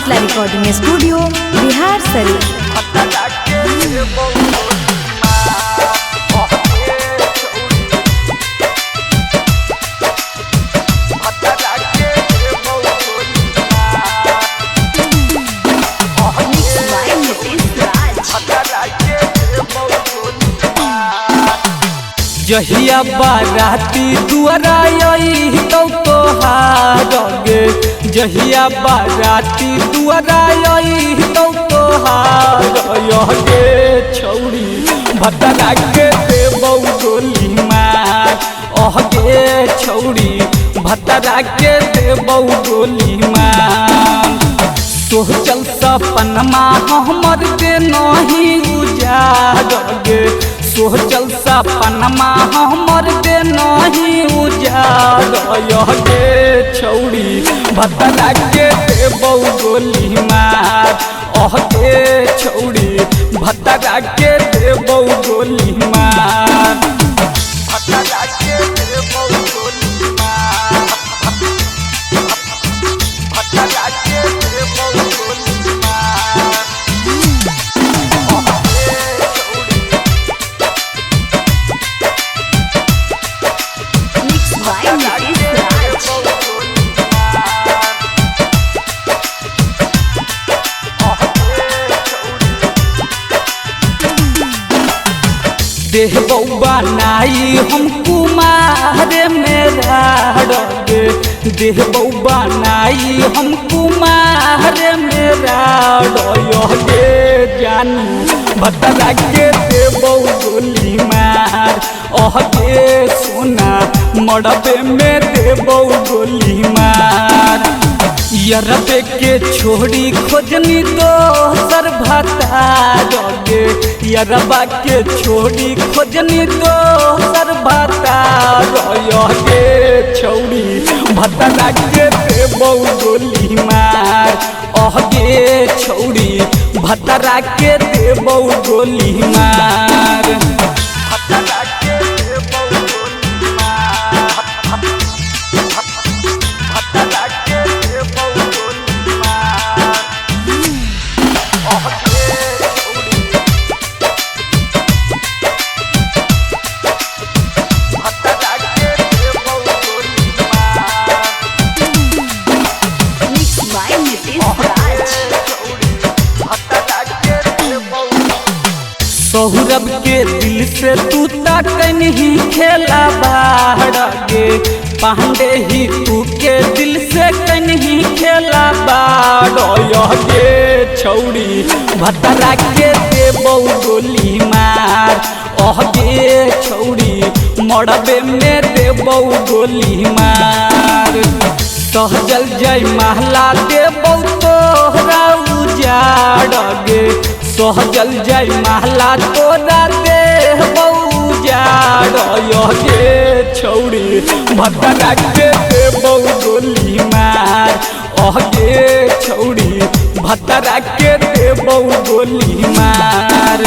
Shitala recording studio Bihar Sharif. जहिया बाराती दुआरा आई तो तोहार गे, जहिया बाराती दुआरा आई तो तोहार गे छौड़ी भतरा के देबौ गोली मार गे छौड़ी भतरा के देबौ गोली मार। सोचल सपनमा हमर के नहीं उजाड़ गे, सोचल सपनमा हमर के नहीं उजाड़ गे छौड़ी भतरा के देबौ गोली मार गे छौड़ी भतरा के देबौ गोली मार। भतरा के देबौ गोली मार, भतरा के देबौ गोली मार। देह बउआ नाई हम कुमार मेरा गे, देह बउआ नाई हम कुमार मेरा गे जानू भतरा के देबौ गोली मार गे सोना मड़बे में देबौ गोली मार। यरबे के छोड़ी खोजनी दोसर भतार गे, यरबा के छोड़ी खोजनी दोसर भतार गे छौड़ी भतरा के देबौ गोली मार गे छौड़ी भतरा के देबौ गोली मार। भतरा के देबौ गोली मार, भतरा के देबौ गोली मार गे छौड़ी भतरा के देबौ गोली मार। सौरभ के दिल से तू तक नहीं खेला बाहर गे, पांडे ही तू के दिल से कहीं खेला बाहर गे छौड़ी भतरा के देबौ गोली मार गे छौड़ी मड़बे में देबौ गोली मार। सहजल जय महला देबौ तोहरा उजाड़ गे, सहजल जय महला तोरा देबौ उजाड़ गे छौड़ी भतरा के देबौ गोली मार गे छौड़ी भतरा के देबौ गोली मार।